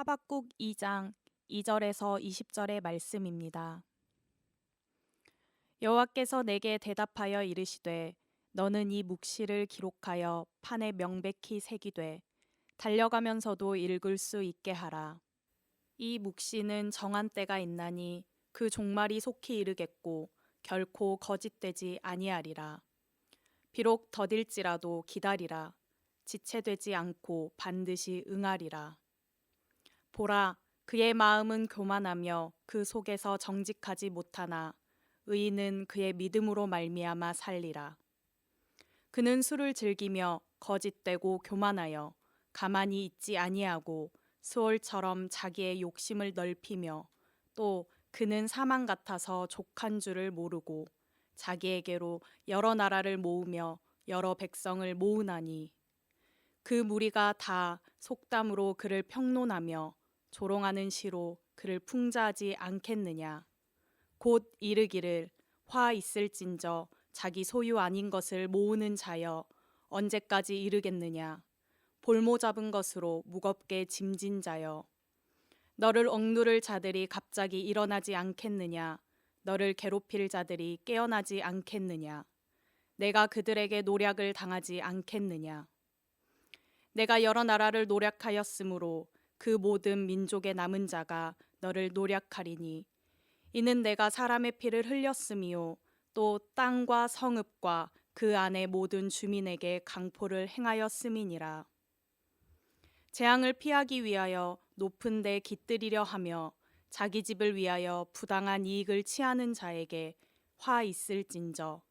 하박국 2장 2절에서 20절의 말씀입니다. 여호와께서 내게 대답하여 이르시되 너는 이 묵시를 기록하여 판에 명백히 새기되 달려가면서도 읽을 수 있게 하라. 이 묵시는 정한 때가 있나니 그 종말이 속히 이르겠고 결코 거짓되지 아니하리라. 비록 더딜지라도 기다리라. 지체되지 않고 반드시 응하리라. 보라, 그의 마음은 교만하며 그 속에서 정직하지 못하나 의인은 그의 믿음으로 말미암아 살리라. 그는 술을 즐기며 거짓되고 교만하여 가만히 있지 아니하고 수월처럼 자기의 욕심을 넓히며 또 그는 사망 같아서 족한 줄을 모르고 자기에게로 여러 나라를 모으며 여러 백성을 모으나니 그 무리가 다 속담으로 그를 평론하며 조롱하는 시로 그를 풍자하지 않겠느냐. 곧 이르기를 화 있을진저 자기 소유 아닌 것을 모으는 자여 언제까지 이르겠느냐. 볼모 잡은 것으로 무겁게 짐진 자여 너를 억누를 자들이 갑자기 일어나지 않겠느냐. 너를 괴롭힐 자들이 깨어나지 않겠느냐. 내가 그들에게 노략을 당하지 않겠느냐. 내가 여러 나라를 노략하였으므로 그 모든 민족의 남은 자가 너를 노략하리니 이는 내가 사람의 피를 흘렸음이요 또 땅과 성읍과 그 안의 모든 주민에게 강포를 행하였음이니라. 재앙을 피하기 위하여 높은 데 깃들이려 하며 자기 집을 위하여 부당한 이익을 취하는 자에게 화 있을진저.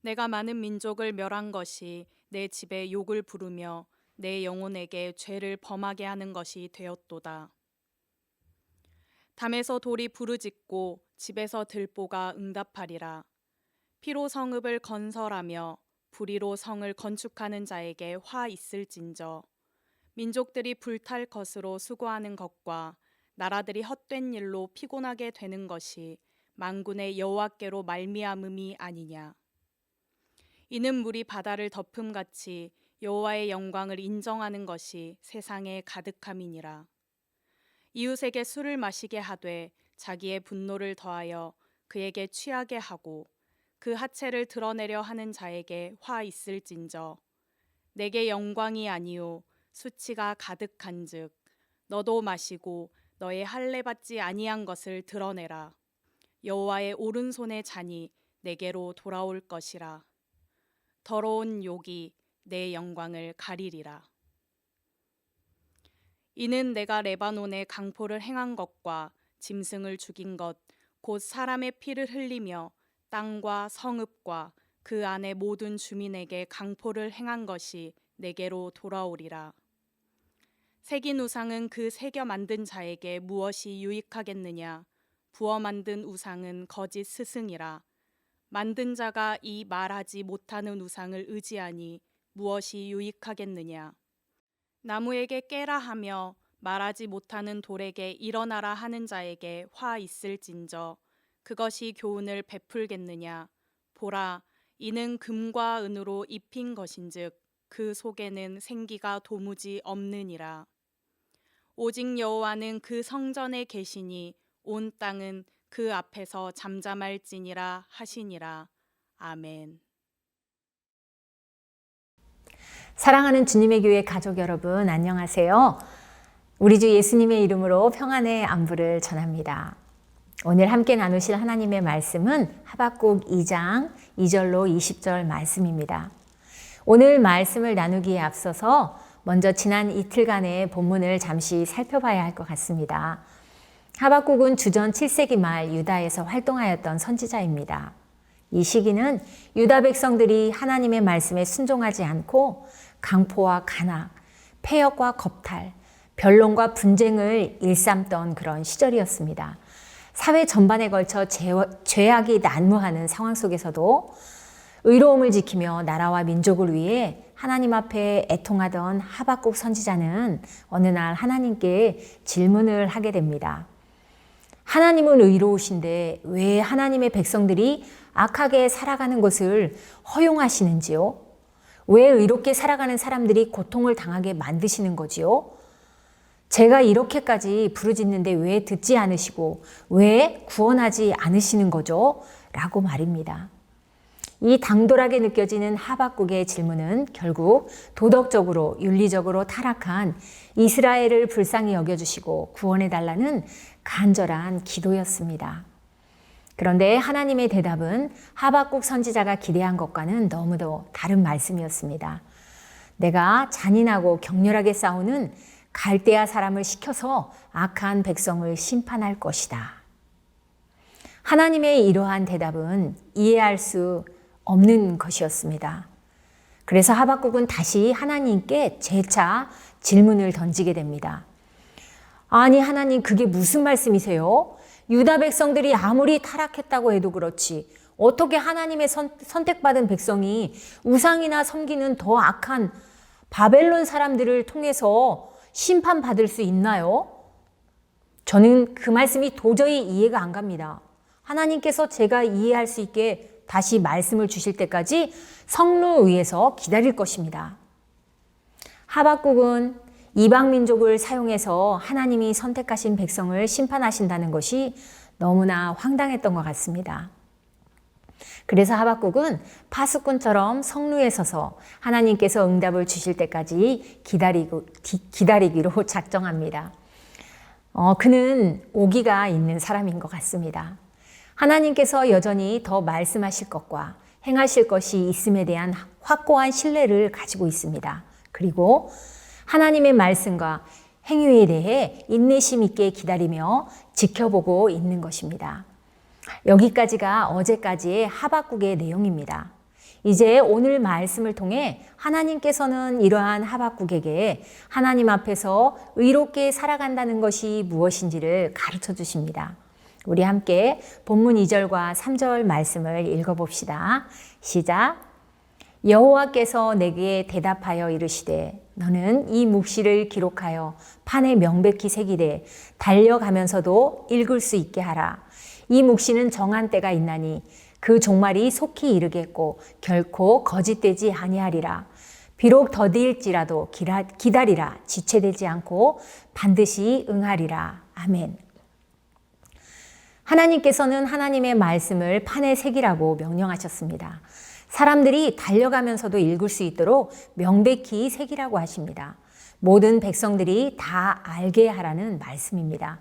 내가 많은 민족을 멸한 것이 내 집에 욕을 부르며 내 영혼에게 죄를 범하게 하는 것이 되었도다. 담에서 돌이 부르짖고 집에서 들보가 응답하리라. 피로 성읍을 건설하며 불의로 성을 건축하는 자에게 화 있을진저. 민족들이 불탈 것으로 수고하는 것과 나라들이 헛된 일로 피곤하게 되는 것이 만군의 여호와께로 말미암음이 아니냐. 이는 물이 바다를 덮음같이 여호와의 영광을 인정하는 것이 세상에 가득함이니라. 이웃에게 술을 마시게 하되 자기의 분노를 더하여 그에게 취하게 하고 그 하체를 드러내려 하는 자에게 화 있을진저. 내게 영광이 아니요 수치가 가득한즉 너도 마시고 너의 할례 받지 아니한 것을 드러내라. 여호와의 오른손의 잔이 내게로 돌아올 것이라. 더러운 욕이 내 영광을 가리리라. 이는 내가 레바논에 강포를 행한 것과 짐승을 죽인 것 곧 사람의 피를 흘리며 땅과 성읍과 그 안의 모든 주민에게 강포를 행한 것이 내게로 돌아오리라. 새긴 우상은 그 새겨 만든 자에게 무엇이 유익하겠느냐. 부어 만든 우상은 거짓 스승이라. 만든 자가 이 말하지 못하는 우상을 의지하니 무엇이 유익하겠느냐. 나무에게 깨라 하며 말하지 못하는 돌에게 일어나라 하는 자에게 화 있을진저. 그것이 교훈을 베풀겠느냐. 보라, 이는 금과 은으로 입힌 것인즉 그 속에는 생기가 도무지 없느니라. 오직 여호와는 그 성전에 계시니 온 땅은 그 앞에서 잠잠할지니라 하시니라. 아멘. 사랑하는 주님의 교회 가족 여러분, 안녕하세요. 우리 주 예수님의 이름으로 평안의 안부를 전합니다. 오늘 함께 나누실 하나님의 말씀은 하박국 2장 2절로 20절 말씀입니다. 오늘 말씀을 나누기에 앞서서 먼저 지난 이틀간의 본문을 잠시 살펴봐야 할 것 같습니다. 하박국은 주전 7세기 말 유다에서 활동하였던 선지자입니다. 이 시기는 유다 백성들이 하나님의 말씀에 순종하지 않고 강포와 간악, 폐역과 겁탈, 변론과 분쟁을 일삼던 그런 시절이었습니다. 사회 전반에 걸쳐 죄악이 난무하는 상황 속에서도 의로움을 지키며 나라와 민족을 위해 하나님 앞에 애통하던 하박국 선지자는 어느 날 하나님께 질문을 하게 됩니다. 하나님은 의로우신데 왜 하나님의 백성들이 악하게 살아가는 것을 허용하시는지요? 왜 의롭게 살아가는 사람들이 고통을 당하게 만드시는 거지요? 제가 이렇게까지 부르짖는데 왜 듣지 않으시고 왜 구원하지 않으시는 거죠? 라고 말입니다. 이 당돌하게 느껴지는 하박국의 질문은 결국 도덕적으로 윤리적으로 타락한 이스라엘을 불쌍히 여겨주시고 구원해달라는 간절한 기도였습니다. 그런데 하나님의 대답은 하박국 선지자가 기대한 것과는 너무도 다른 말씀이었습니다. 내가 잔인하고 격렬하게 싸우는 갈대아 사람을 시켜서 악한 백성을 심판할 것이다. 하나님의 이러한 대답은 이해할 수 없는 것이었습니다. 그래서 하박국은 다시 하나님께 재차 질문을 던지게 됩니다. 아니 하나님, 그게 무슨 말씀이세요? 유다 백성들이 아무리 타락했다고 해도 그렇지 어떻게 하나님의 선택받은 백성이 우상이나 섬기는 더 악한 바벨론 사람들을 통해서 심판받을 수 있나요? 저는 그 말씀이 도저히 이해가 안 갑니다. 하나님께서 제가 이해할 수 있게 다시 말씀을 주실 때까지 성로 위에서 기다릴 것입니다. 하박국은 이방 민족을 사용해서 하나님이 선택하신 백성을 심판하신다는 것이 너무나 황당했던 것 같습니다. 그래서 하박국은 파수꾼처럼 성루에 서서 하나님께서 응답을 주실 때까지 기다리기로 작정합니다. 그는 오기가 있는 사람인 것 같습니다. 하나님께서 여전히 더 말씀하실 것과 행하실 것이 있음에 대한 확고한 신뢰를 가지고 있습니다. 그리고 하나님의 말씀과 행위에 대해 인내심 있게 기다리며 지켜보고 있는 것입니다. 여기까지가 어제까지의 하박국의 내용입니다. 이제 오늘 말씀을 통해 하나님께서는 이러한 하박국에게 하나님 앞에서 의롭게 살아간다는 것이 무엇인지를 가르쳐 주십니다. 우리 함께 본문 2절과 3절 말씀을 읽어봅시다. 시작. 여호와께서 내게 대답하여 이르시되 너는 이 묵시를 기록하여 판에 명백히 새기되 달려가면서도 읽을 수 있게 하라. 이 묵시는 정한 때가 있나니 그 종말이 속히 이르겠고 결코 거짓되지 아니하리라. 비록 더디일지라도 기다리라. 지체되지 않고 반드시 응하리라. 아멘. 하나님께서는 하나님의 말씀을 판에 새기라고 명령하셨습니다. 사람들이 달려가면서도 읽을 수 있도록 명백히 새기라고 하십니다. 모든 백성들이 다 알게 하라는 말씀입니다.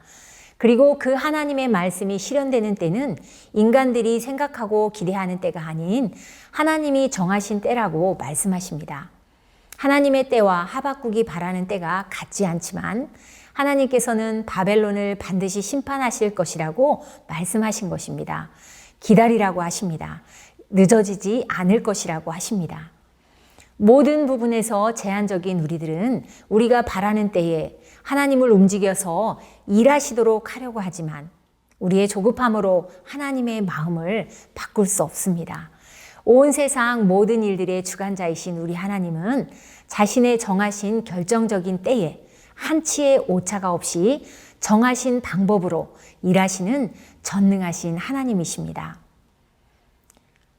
그리고 그 하나님의 말씀이 실현되는 때는 인간들이 생각하고 기대하는 때가 아닌 하나님이 정하신 때라고 말씀하십니다. 하나님의 때와 하박국이 바라는 때가 같지 않지만 하나님께서는 바벨론을 반드시 심판하실 것이라고 말씀하신 것입니다. 기다리라고 하십니다. 늦어지지 않을 것이라고 하십니다. 모든 부분에서 제한적인 우리들은 우리가 바라는 때에 하나님을 움직여서 일하시도록 하려고 하지만 우리의 조급함으로 하나님의 마음을 바꿀 수 없습니다. 온 세상 모든 일들의 주관자이신 우리 하나님은 자신의 정하신 결정적인 때에 한치의 오차가 없이 정하신 방법으로 일하시는 전능하신 하나님이십니다.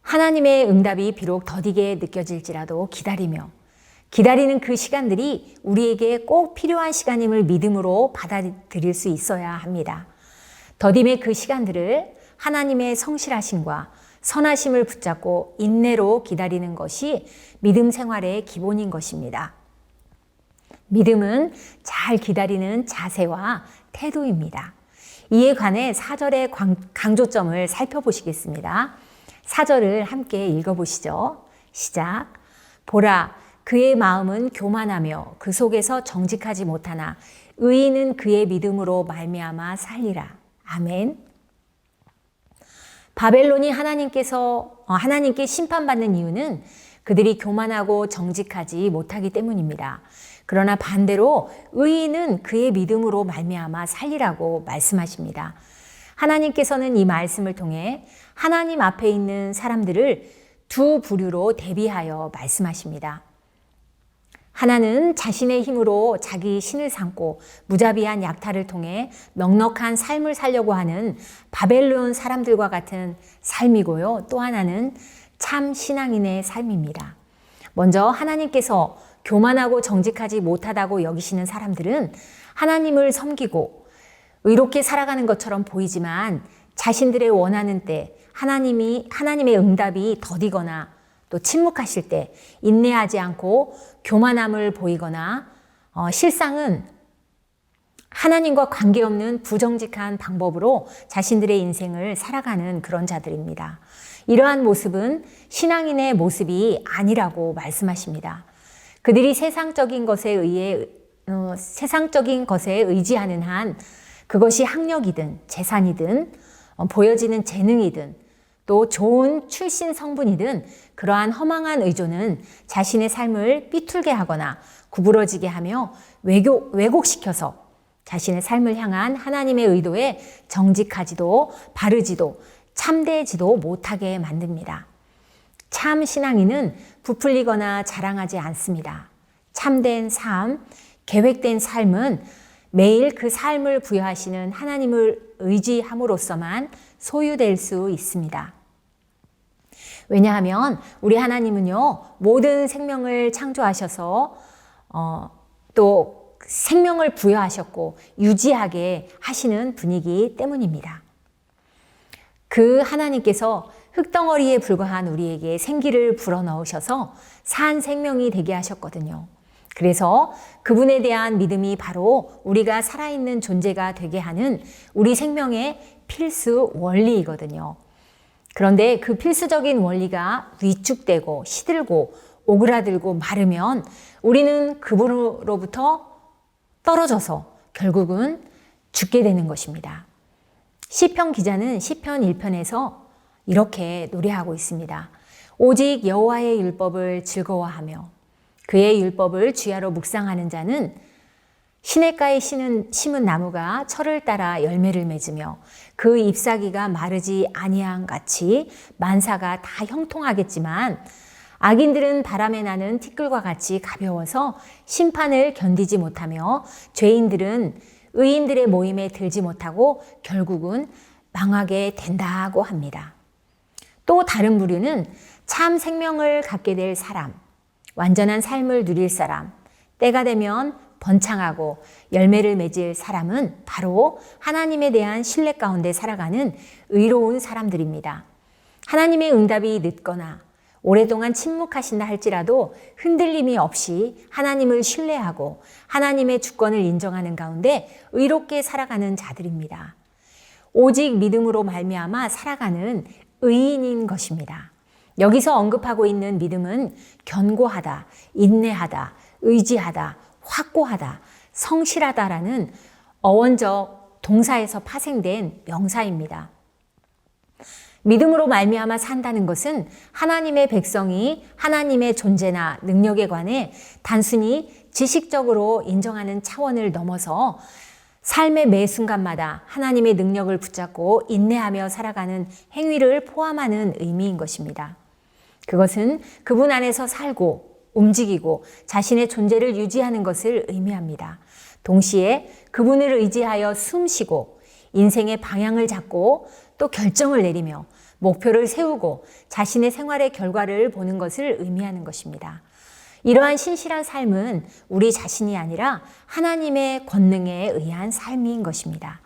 하나님의 응답이 비록 더디게 느껴질지라도 기다리는 그 시간들이 우리에게 꼭 필요한 시간임을 믿음으로 받아들일 수 있어야 합니다. 더딤의 그 시간들을 하나님의 성실하심과 선하심을 붙잡고 인내로 기다리는 것이 믿음 생활의 기본인 것입니다. 믿음은 잘 기다리는 자세와 태도입니다. 이에 관해 4절의 강조점을 살펴보시겠습니다. 4절을 함께 읽어보시죠. 시작. 보라, 그의 마음은 교만하며 그 속에서 정직하지 못하나 의인은 그의 믿음으로 말미암아 살리라. 아멘. 바벨론이 하나님께 심판받는 이유는 그들이 교만하고 정직하지 못하기 때문입니다. 그러나 반대로 의인은 그의 믿음으로 말미암아 살리라고 말씀하십니다. 하나님께서는 이 말씀을 통해 하나님 앞에 있는 사람들을 두 부류로 대비하여 말씀하십니다. 하나는 자신의 힘으로 자기 신을 삼고 무자비한 약탈을 통해 넉넉한 삶을 살려고 하는 바벨론 사람들과 같은 삶이고요. 또 하나는 참 신앙인의 삶입니다. 먼저 하나님께서 교만하고 정직하지 못하다고 여기시는 사람들은 하나님을 섬기고 의롭게 살아가는 것처럼 보이지만 자신들의 원하는 때 하나님의 응답이 더디거나 또 침묵하실 때 인내하지 않고 교만함을 보이거나 실상은 하나님과 관계없는 부정직한 방법으로 자신들의 인생을 살아가는 그런 자들입니다. 이러한 모습은 신앙인의 모습이 아니라고 말씀하십니다. 그들이 세상적인 것에 의지하는 한 그것이 학력이든 재산이든 보여지는 재능이든 또 좋은 출신 성분이든 그러한 허망한 의존은 자신의 삶을 삐뚤게 하거나 구부러지게 하며 왜곡시켜서 자신의 삶을 향한 하나님의 의도에 정직하지도 바르지도 참되지도 못하게 만듭니다. 참 신앙인은 부풀리거나 자랑하지 않습니다. 참된 삶, 계획된 삶은 매일 그 삶을 부여하시는 하나님을 의지함으로써만 소유될 수 있습니다. 왜냐하면 우리 하나님은요, 모든 생명을 창조하셔서 또 생명을 부여하셨고 유지하게 하시는 분이기 때문입니다. 그 하나님께서 흙덩어리에 불과한 우리에게 생기를 불어넣으셔서 산 생명이 되게 하셨거든요. 그래서 그분에 대한 믿음이 바로 우리가 살아있는 존재가 되게 하는 우리 생명의 필수 원리이거든요. 그런데 그 필수적인 원리가 위축되고 시들고 오그라들고 마르면 우리는 그분으로부터 떨어져서 결국은 죽게 되는 것입니다. 시편 기자는 시편 1편에서 이렇게 노래하고 있습니다. 오직 여호와의 율법을 즐거워하며 그의 율법을 주야로 묵상하는 자는 시냇가에 심은 나무가 철을 따라 열매를 맺으며 그 잎사귀가 마르지 아니함 같이 만사가 다 형통하겠지만 악인들은 바람에 나는 티끌과 같이 가벼워서 심판을 견디지 못하며 죄인들은 의인들의 모임에 들지 못하고 결국은 망하게 된다고 합니다. 또 다른 부류는 참 생명을 갖게 될 사람, 완전한 삶을 누릴 사람, 때가 되면 번창하고 열매를 맺을 사람은 바로 하나님에 대한 신뢰 가운데 살아가는 의로운 사람들입니다. 하나님의 응답이 늦거나 오랫동안 침묵하신다 할지라도 흔들림이 없이 하나님을 신뢰하고 하나님의 주권을 인정하는 가운데 의롭게 살아가는 자들입니다. 오직 믿음으로 말미암아 살아가는 의인인 것입니다. 여기서 언급하고 있는 믿음은 견고하다, 인내하다, 의지하다, 확고하다, 성실하다라는 어원적 동사에서 파생된 명사입니다. 믿음으로 말미암아 산다는 것은 하나님의 백성이 하나님의 존재나 능력에 관해 단순히 지식적으로 인정하는 차원을 넘어서 삶의 매 순간마다 하나님의 능력을 붙잡고 인내하며 살아가는 행위를 포함하는 의미인 것입니다. 그것은 그분 안에서 살고 움직이고 자신의 존재를 유지하는 것을 의미합니다. 동시에 그분을 의지하여 숨쉬고 인생의 방향을 잡고 또 결정을 내리며 목표를 세우고 자신의 생활의 결과를 보는 것을 의미하는 것입니다. 이러한 신실한 삶은 우리 자신이 아니라 하나님의 권능에 의한 삶인 것입니다.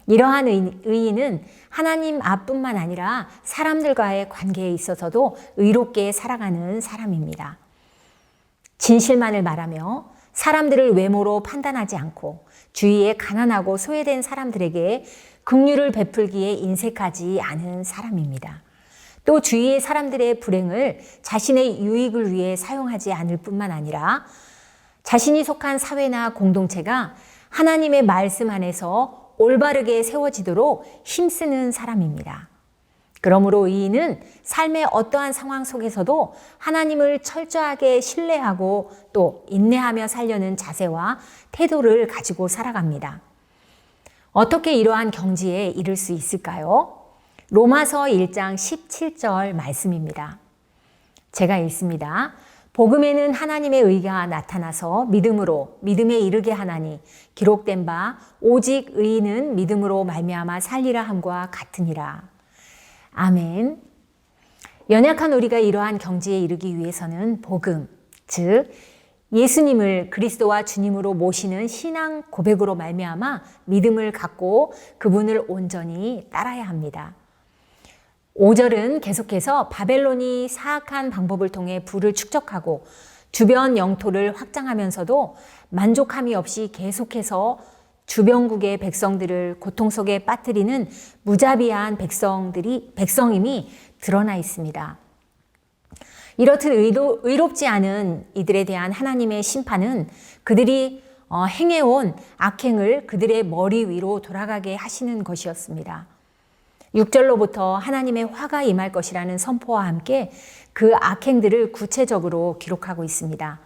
이러한 의인은 하나님 앞뿐만 아니라 사람들과의 관계에 있어서도 의롭게 살아가는 사람입니다. 진실만을 말하며 사람들을 외모로 판단하지 않고 주위에 가난하고 소외된 사람들에게 긍휼을 베풀기에 인색하지 않은 사람입니다. 또 주위의 사람들의 불행을 자신의 유익을 위해 사용하지 않을 뿐만 아니라 자신이 속한 사회나 공동체가 하나님의 말씀 안에서 올바르게 세워지도록 힘쓰는 사람입니다. 그러므로 의인은 삶의 어떠한 상황 속에서도 하나님을 철저하게 신뢰하고 또 인내하며 살려는 자세와 태도를 가지고 살아갑니다. 어떻게 이러한 경지에 이를 수 있을까요? 로마서 1장 17절 말씀입니다. 제가 읽습니다. 복음에는 하나님의 의가 나타나서 믿음으로 믿음에 이르게 하나니 기록된 바 오직 의인은 믿음으로 말미암아 살리라 함과 같으니라. 아멘. 연약한 우리가 이러한 경지에 이르기 위해서는 복음, 즉 예수님을 그리스도와 주님으로 모시는 신앙 고백으로 말미암아 믿음을 갖고 그분을 온전히 따라야 합니다. 5절은 계속해서 바벨론이 사악한 방법을 통해 부를 축적하고 주변 영토를 확장하면서도 만족함이 없이 계속해서 주변국의 백성들을 고통 속에 빠뜨리는 무자비한 백성임이 드러나 있습니다. 이렇듯 의롭지 않은 이들에 대한 하나님의 심판은 그들이 행해온 악행을 그들의 머리 위로 돌아가게 하시는 것이었습니다. 6절로부터 하나님의 화가 임할 것이라는 선포와 함께 그 악행들을 구체적으로 기록하고 있습니다.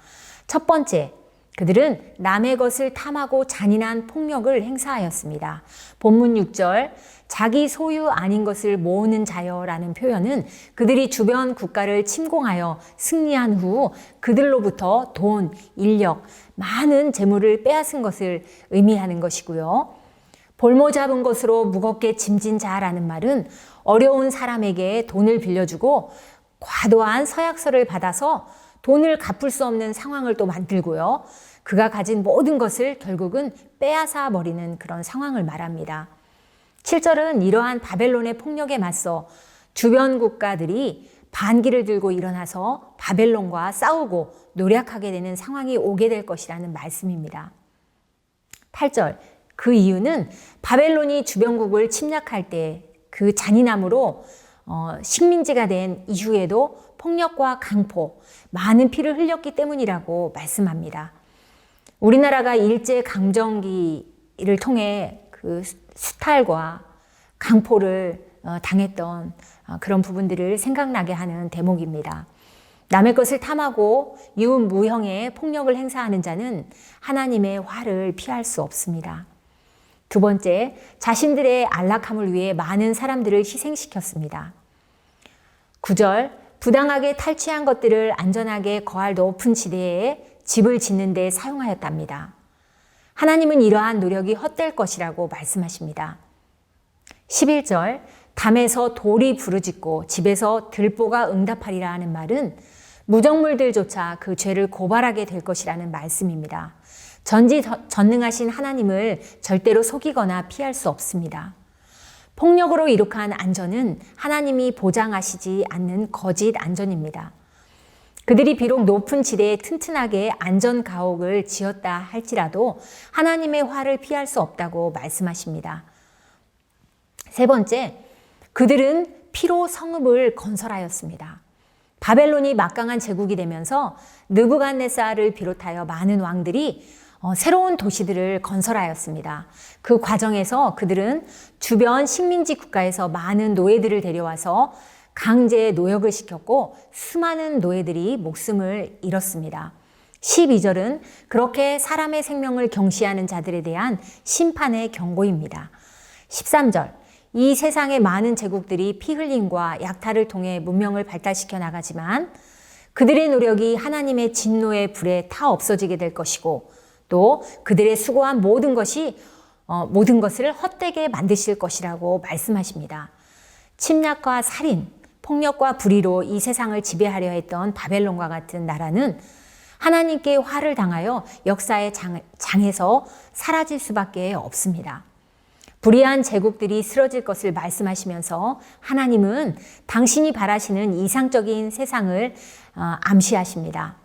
첫 번째, 그들은 남의 것을 탐하고 잔인한 폭력을 행사하였습니다. 본문 6절, 자기 소유 아닌 것을 모으는 자여라는 표현은 그들이 주변 국가를 침공하여 승리한 후 그들로부터 돈, 인력, 많은 재물을 빼앗은 것을 의미하는 것이고요. 볼모 잡은 것으로 무겁게 짐진 자라는 말은 어려운 사람에게 돈을 빌려주고 과도한 서약서를 받아서 돈을 갚을 수 없는 상황을 또 만들고요. 그가 가진 모든 것을 결국은 빼앗아 버리는 그런 상황을 말합니다. 7절은 이러한 바벨론의 폭력에 맞서 주변 국가들이 반기를 들고 일어나서 바벨론과 싸우고 노력하게 되는 상황이 오게 될 것이라는 말씀입니다. 8절, 그 이유는 바벨론이 주변국을 침략할 때 그 잔인함으로 식민지가 된 이후에도 폭력과 강포, 많은 피를 흘렸기 때문이라고 말씀합니다. 우리나라가 일제강점기를 통해 그 수탈과 강포를 당했던 그런 부분들을 생각나게 하는 대목입니다. 남의 것을 탐하고 이웃 무형의 폭력을 행사하는 자는 하나님의 화를 피할 수 없습니다. 두 번째, 자신들의 안락함을 위해 많은 사람들을 희생시켰습니다. 9절, 부당하게 탈취한 것들을 안전하게 거할 높은 지대에 집을 짓는 데 사용하였답니다. 하나님은 이러한 노력이 헛될 것이라고 말씀하십니다. 11절, 담에서 돌이 부르짖고 집에서 들보가 응답하리라 하는 말은 무정물들조차 그 죄를 고발하게 될 것이라는 말씀입니다. 전지전능하신 하나님을 절대로 속이거나 피할 수 없습니다. 폭력으로 이룩한 안전은 하나님이 보장하시지 않는 거짓 안전입니다. 그들이 비록 높은 지대에 튼튼하게 안전 가옥을 지었다 할지라도 하나님의 화를 피할 수 없다고 말씀하십니다. 세 번째, 그들은 피로 성읍을 건설하였습니다. 바벨론이 막강한 제국이 되면서 느부갓네살을 비롯하여 많은 왕들이 새로운 도시들을 건설하였습니다. 그 과정에서 그들은 주변 식민지 국가에서 많은 노예들을 데려와서 강제 노역을 시켰고 수많은 노예들이 목숨을 잃었습니다. 12절은 그렇게 사람의 생명을 경시하는 자들에 대한 심판의 경고입니다. 13절, 이 세상의 많은 제국들이 피 흘림과 약탈을 통해 문명을 발달시켜 나가지만 그들의 노력이 하나님의 진노의 불에 타 없어지게 될 것이고 또 그들의 수고한 모든 것을 헛되게 만드실 것이라고 말씀하십니다. 침략과 살인, 폭력과 불의로 이 세상을 지배하려 했던 바벨론과 같은 나라는 하나님께 화를 당하여 역사의 장에서 사라질 수밖에 없습니다. 불의한 제국들이 쓰러질 것을 말씀하시면서 하나님은 당신이 바라시는 이상적인 세상을 암시하십니다.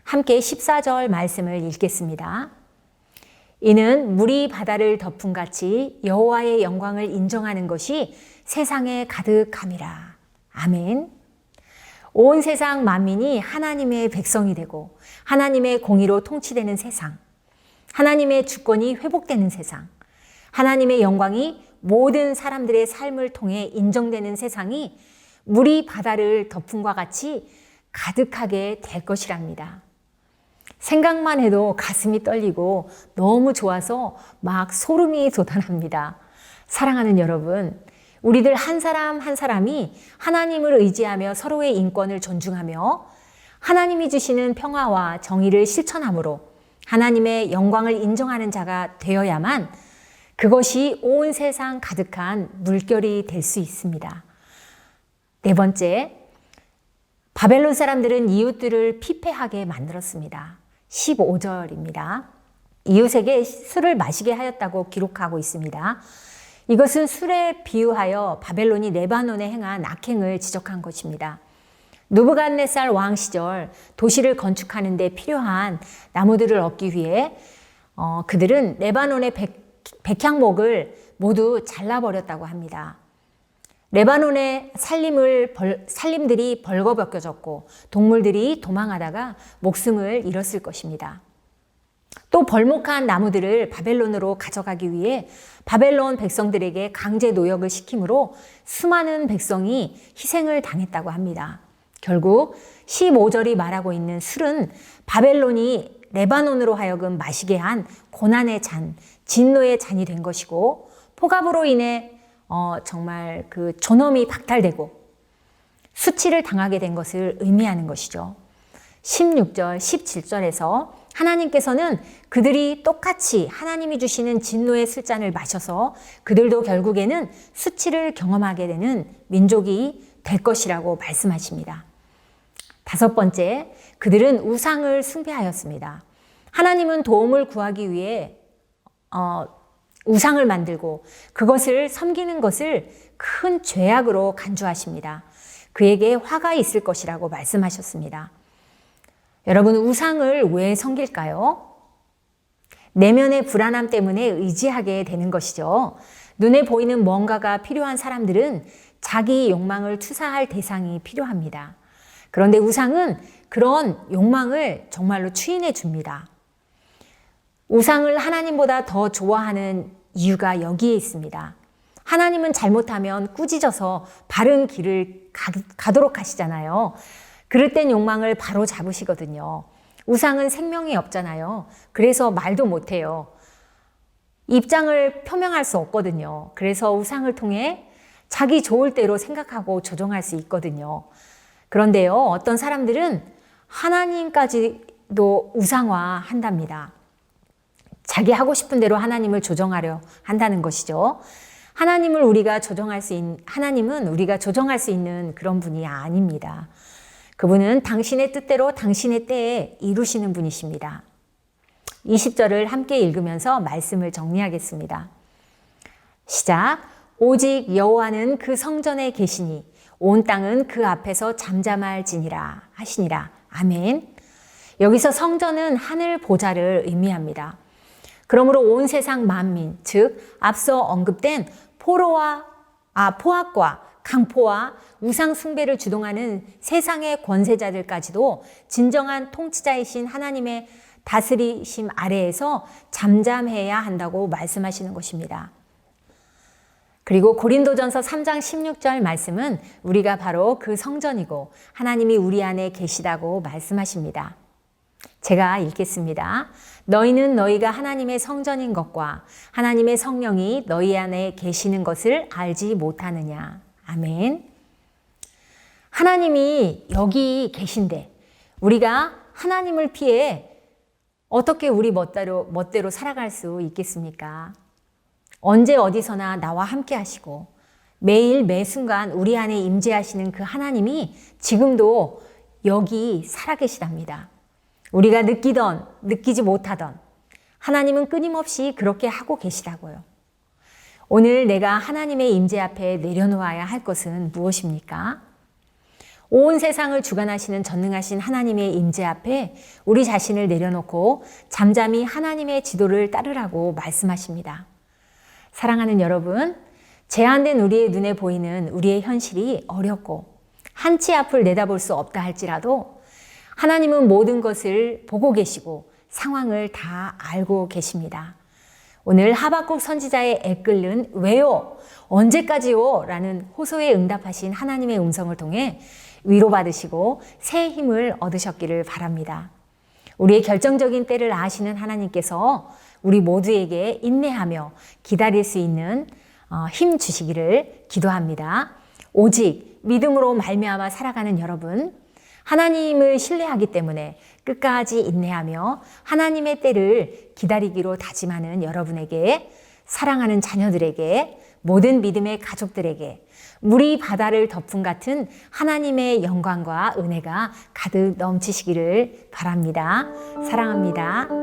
함께 14절 말씀을 읽겠습니다. 이는 물이 바다를 덮음같이 여호와의 영광을 인정하는 것이 세상에 가득함이라. 아멘. 온 세상 만민이 하나님의 백성이 되고 하나님의 공의로 통치되는 세상, 하나님의 주권이 회복되는 세상, 하나님의 영광이 모든 사람들의 삶을 통해 인정되는 세상이 물이 바다를 덮음과 같이 가득하게 될 것이랍니다. 생각만 해도 가슴이 떨리고 너무 좋아서 막 소름이 돋아납니다. 사랑하는 여러분, 우리들 한 사람 한 사람이 하나님을 의지하며 서로의 인권을 존중하며 하나님이 주시는 평화와 정의를 실천함으로 하나님의 영광을 인정하는 자가 되어야만 그것이 온 세상 가득한 물결이 될 수 있습니다. 네 번째, 바벨론 사람들은 이웃들을 피폐하게 만들었습니다. 15절입니다. 이웃에게 술을 마시게 하였다고 기록하고 있습니다. 이것은 술에 비유하여 바벨론이 레바논에 행한 악행을 지적한 것입니다. 느부갓네살 왕 시절 도시를 건축하는 데 필요한 나무들을 얻기 위해 그들은 레바논의 백향목을 모두 잘라버렸다고 합니다. 레바논의 산림들이 벌거벗겨졌고 동물들이 도망하다가 목숨을 잃었을 것입니다. 또 벌목한 나무들을 바벨론으로 가져가기 위해 바벨론 백성들에게 강제 노역을 시키므로 수많은 백성이 희생을 당했다고 합니다. 결국 15절이 말하고 있는 술은 바벨론이 레바논으로 하여금 마시게 한 고난의 잔, 진노의 잔이 된 것이고 폭압으로 인해 정말 그 존엄이 박탈되고 수치를 당하게 된 것을 의미하는 것이죠. 16절, 17절에서 하나님께서는 그들이 똑같이 하나님이 주시는 진노의 술잔을 마셔서 그들도 결국에는 수치를 경험하게 되는 민족이 될 것이라고 말씀하십니다. 5번째, 그들은 우상을 숭배하였습니다. 하나님은 도움을 구하기 위해 우상을 만들고 그것을 섬기는 것을 큰 죄악으로 간주하십니다. 그에게 화가 있을 것이라고 말씀하셨습니다. 여러분, 우상을 왜 섬길까요? 내면의 불안함 때문에 의지하게 되는 것이죠. 눈에 보이는 뭔가가 필요한 사람들은 자기 욕망을 투사할 대상이 필요합니다. 그런데 우상은 그런 욕망을 정말로 추인해 줍니다. 우상을 하나님보다 더 좋아하는 이유가 여기에 있습니다. 하나님은 잘못하면 꾸짖어서 바른 길을 가도록 하시잖아요. 그럴 땐 욕망을 바로 잡으시거든요. 우상은 생명이 없잖아요. 그래서 말도 못해요. 입장을 표명할 수 없거든요. 그래서 우상을 통해 자기 좋을 대로 생각하고 조종할 수 있거든요. 그런데요, 어떤 사람들은 하나님까지도 우상화한답니다. 자기 하고 싶은 대로 하나님을 조정하려 한다는 것이죠. 하나님은 우리가 조정할 수 있는 그런 분이 아닙니다. 그분은 당신의 뜻대로 당신의 때에 이루시는 분이십니다. 20절을 함께 읽으면서 말씀을 정리하겠습니다. 시작. 오직 여호와는 그 성전에 계시니 온 땅은 그 앞에서 잠잠할지니라 하시니라. 아멘. 여기서 성전은 하늘 보좌를 의미합니다. 그러므로 온 세상 만민, 즉 앞서 언급된 포악과 강포와 우상 숭배를 주동하는 세상의 권세자들까지도 진정한 통치자이신 하나님의 다스리심 아래에서 잠잠해야 한다고 말씀하시는 것입니다. 그리고 고린도전서 3장 16절 말씀은 우리가 바로 그 성전이고 하나님이 우리 안에 계시다고 말씀하십니다. 제가 읽겠습니다. 너희는 너희가 하나님의 성전인 것과 하나님의 성령이 너희 안에 계시는 것을 알지 못하느냐. 아멘. 하나님이 여기 계신데 우리가 하나님을 피해 어떻게 우리 멋대로 살아갈 수 있겠습니까? 언제 어디서나 나와 함께 하시고 매일 매순간 우리 안에 임재하시는 그 하나님이 지금도 여기 살아계시답니다. 우리가 느끼던 느끼지 못하던 하나님은 끊임없이 그렇게 하고 계시다고요. 오늘 내가 하나님의 임재 앞에 내려놓아야 할 것은 무엇입니까? 온 세상을 주관하시는 전능하신 하나님의 임재 앞에 우리 자신을 내려놓고 잠잠히 하나님의 지도를 따르라고 말씀하십니다. 사랑하는 여러분, 제한된 우리의 눈에 보이는 우리의 현실이 어렵고 한치 앞을 내다볼 수 없다 할지라도 하나님은 모든 것을 보고 계시고 상황을 다 알고 계십니다. 오늘 하박국 선지자의 애끓는 왜요? 언제까지요? 라는 호소에 응답하신 하나님의 음성을 통해 위로받으시고 새 힘을 얻으셨기를 바랍니다. 우리의 결정적인 때를 아시는 하나님께서 우리 모두에게 인내하며 기다릴 수 있는 힘 주시기를 기도합니다. 오직 믿음으로 말미암아 살아가는 여러분, 하나님을 신뢰하기 때문에 끝까지 인내하며 하나님의 때를 기다리기로 다짐하는 여러분에게, 사랑하는 자녀들에게, 모든 믿음의 가족들에게, 물이 바다를 덮은 같은 하나님의 영광과 은혜가 가득 넘치시기를 바랍니다. 사랑합니다.